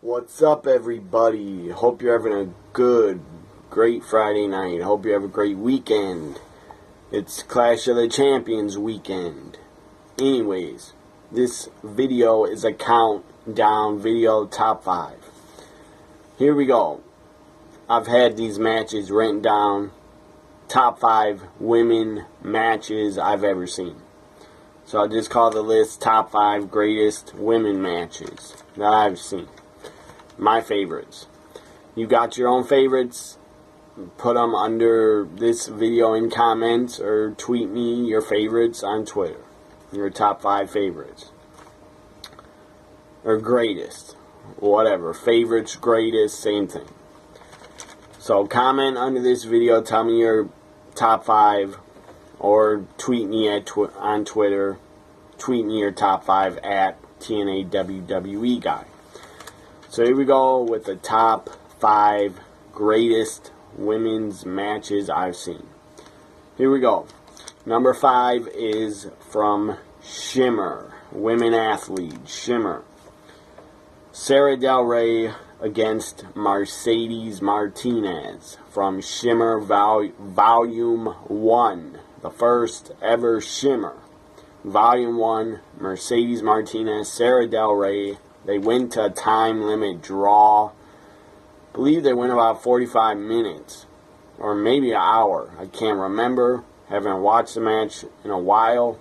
What's up, everybody? Hope you're having a great Friday night. Hope you have a great weekend. It's Clash of the Champions weekend. Anyways, this video is a countdown video, top 5. Here we go. I've had these matches written down. Top 5 women matches I've ever seen. So I'll just call the list top 5 greatest women matches that I've seen. My favorites. You got your own favorites? Put them under this video in comments or tweet me your favorites on Twitter. Your top 5 favorites. Or greatest. Whatever. Favorites, greatest, same thing. So comment under this video. Tell me your top 5. Or tweet me on Twitter. Tweet me your top 5 at TNA WWE Guy. So here we go with the top 5 greatest women's matches I've seen. Here we go. Number 5 is from Shimmer. Women athlete, Shimmer. Sarah Del Rey against Mercedes Martinez from Shimmer Volume 1. The first ever Shimmer. Volume 1, Mercedes Martinez, Sarah Del Rey. They went to a time limit draw. I believe they went about 45 minutes. Or maybe an hour. I can't remember. Haven't watched the match in a while.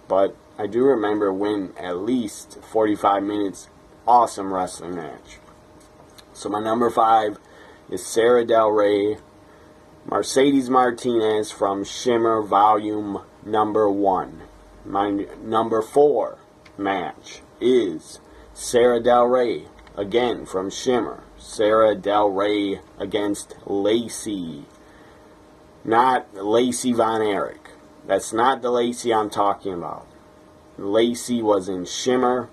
But I do remember it went at least 45 minutes. Awesome wrestling match. So my number 5 is Sarah Del Rey. Mercedes Martinez from Shimmer Volume number 1. My number 4 match is Sarah Del Rey, again from Shimmer. Sarah Del Rey against Lacey. Not Lacey Von Erich. That's not the Lacey I'm talking about. Lacey was in Shimmer.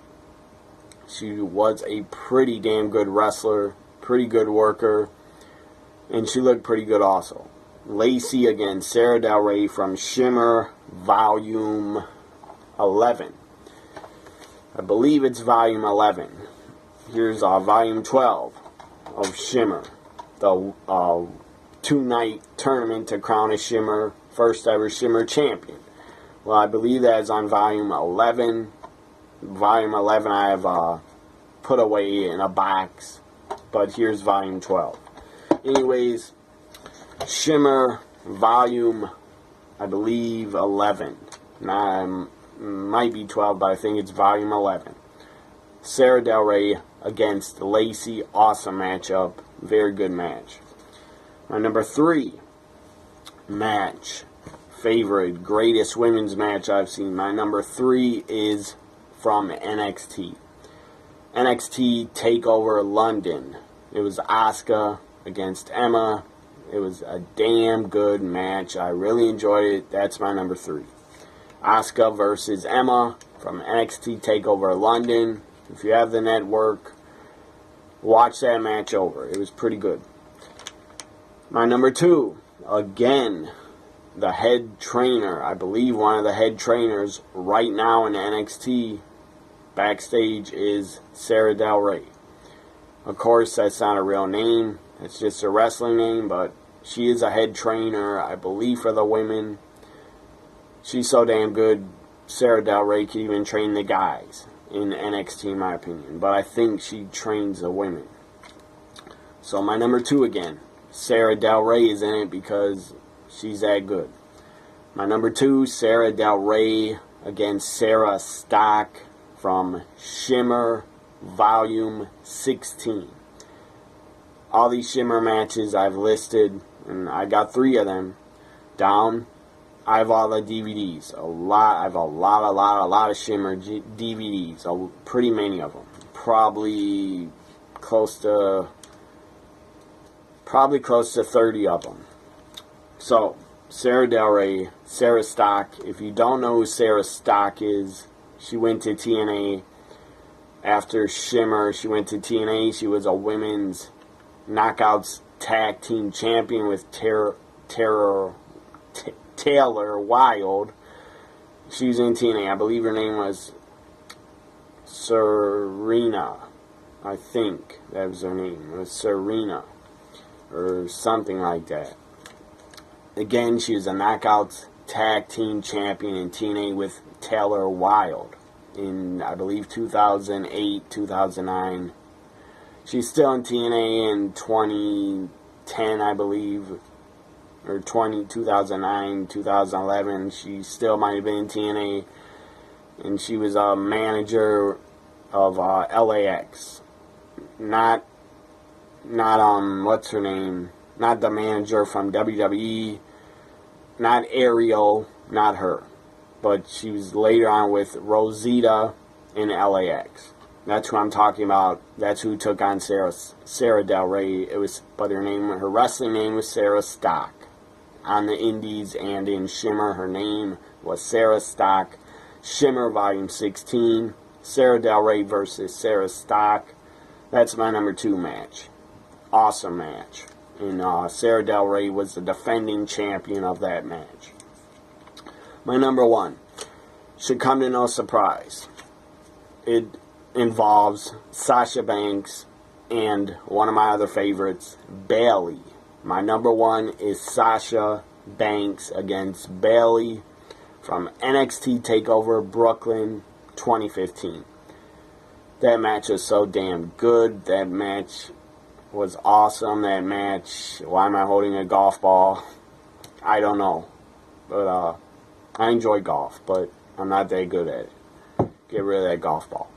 She was a pretty damn good wrestler, pretty good worker, and she looked pretty good also. Lacey against Sarah Del Rey from Shimmer Volume 11. I believe it's Volume 11. Here's Volume 12 of Shimmer. The 2-night tournament to crown a Shimmer, first ever Shimmer champion. Well, I believe that is on Volume 11. Volume 11 I have put away in a box. But here's Volume 12. Anyways, Shimmer Volume, I believe, 11. Might be 12, but I think it's Volume 11. Sarah Del Rey against Lacey. Awesome matchup. Very good match. My number 3 match. Favorite, greatest women's match I've seen. My number 3 is from NXT. NXT TakeOver London. It was Asuka against Emma. It was a damn good match. I really enjoyed it. That's my number 3. Asuka versus Emma from NXT TakeOver London. If you have the network, watch that match over. It was pretty good. My number 2, again, the head trainer. I believe one of the head trainers right now in NXT backstage is Sarah Del Rey. Of course, that's not a real name. It's just a wrestling name, but she is a head trainer, I believe, for the women. She's so damn good. Sarah Del Rey can even train the guys in NXT, in my opinion. But I think she trains the women. So my number 2 again. Sarah Del Rey is in it because she's that good. My number 2, Sarah Del Rey against Sarah Stock from Shimmer Volume 16. All these Shimmer matches I've listed, and I got 3 of them down. I have all the DVDs. I have a lot of Shimmer DVDs. Pretty many of them. Probably close to 30 of them. So, Sarah Del Rey, Sarah Stock. If you don't know who Sarah Stock is, she went to TNA. After Shimmer, she went to TNA. She was a women's Knockouts Tag Team Champion with Taylor Wilde. She was in TNA. I believe her name was Serena. I think that was her name. It was Serena or something like that. Again, she was a Knockouts Tag Team Champion in TNA with Taylor Wilde in, I believe, 2008, 2009. She's still in TNA in 2010, I believe, or 2009, 2011. She still might have been in TNA, and she was a manager of LAX. Not what's her name? Not the manager from WWE. Not Ariel. Not her. But she was later on with Rosita in LAX. That's who I'm talking about. That's who took on Sarah Del Rey. But her wrestling name was Sarah Stock. On the Indies and in Shimmer, her name was Sarah Stock. Shimmer Volume 16. Sarah Del Rey versus Sarah Stock. That's my number 2 match. Awesome match. And Sarah Del Rey was the defending champion of that match. My number 1 should come to no surprise. It involves Sasha Banks and one of my other favorites, Bayley. My number 1 is Sasha Banks against Bayley from NXT TakeOver Brooklyn 2015. That match was so damn good. That match was awesome. That match, why am I holding a golf ball? I don't know. But I enjoy golf, but I'm not that good at it. Get rid of that golf ball.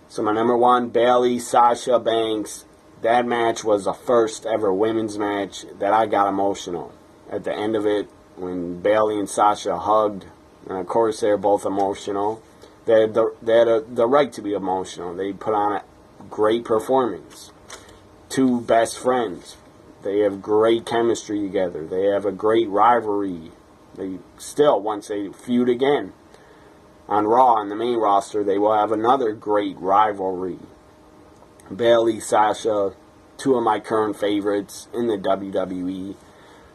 So my number 1, Bayley, Sasha Banks. That match was the first ever women's match that I got emotional. At the end of it, when Bayley and Sasha hugged, and of course they're both emotional. They had the right to be emotional. They put on a great performance. 2 best friends. They have great chemistry together. They have a great rivalry. They still, once they feud again on Raw on the main roster, they will have another great rivalry. Bayley, Sasha, 2 of my current favorites in the WWE.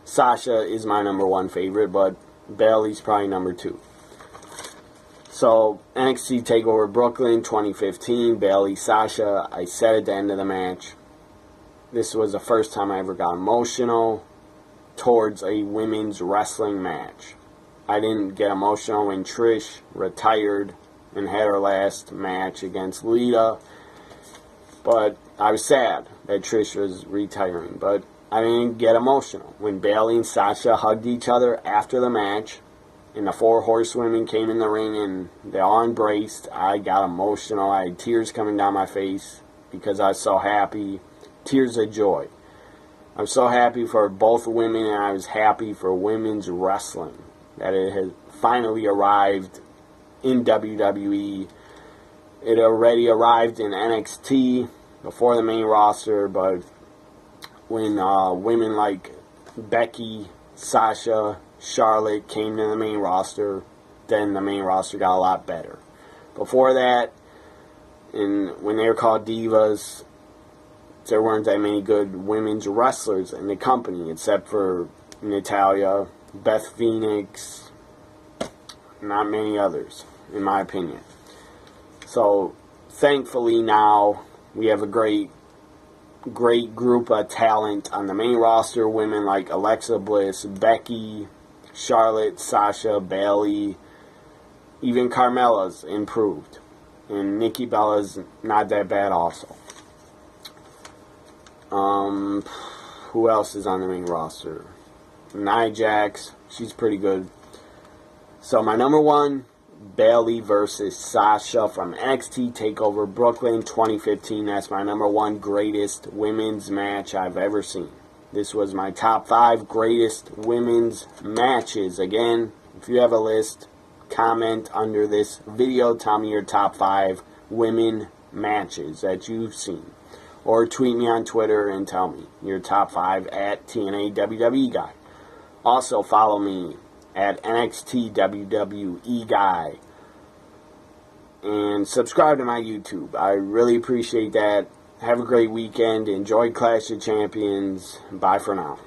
Sasha is my number 1 favorite, but Bayley's probably number 2. So, NXT TakeOver Brooklyn 2015, Bayley, Sasha. I said at the end of the match, this was the first time I ever got emotional towards a women's wrestling match. I didn't get emotional when Trish retired and had her last match against Lita. But I was sad that Trish was retiring. But I didn't get emotional. When Bayley and Sasha hugged each other after the match, and the 4 horsewomen came in the ring and they all embraced, I got emotional. I had tears coming down my face because I was so happy. Tears of joy. I was so happy for both women, and I was happy for women's wrestling. That it has finally arrived in WWE. It already arrived in NXT before the main roster, but when women like Becky, Sasha, Charlotte came to the main roster, then the main roster got a lot better. Before that, when they were called Divas, there weren't that many good women's wrestlers in the company, except for Natalya, Beth Phoenix, not many others, in my opinion. So, thankfully now, we have a great group of talent on the main roster. Women like Alexa Bliss, Becky, Charlotte, Sasha, Bayley, even Carmella's improved. And Nikki Bella's not that bad also. Who else is on the main roster? Nia Jax, she's pretty good. So my number 1, Bayley versus Sasha from NXT TakeOver Brooklyn 2015. That's my number 1 greatest women's match I've ever seen. This was my top 5 greatest women's matches. Again, if you have a list, comment under this video. Tell me your top 5 women matches that you've seen. Or tweet me on Twitter and tell me your top 5 at TNA WWE Guy. Also follow me at NXT WWE Guy. And subscribe to my YouTube. I really appreciate that. Have a great weekend. Enjoy Clash of Champions. Bye for now.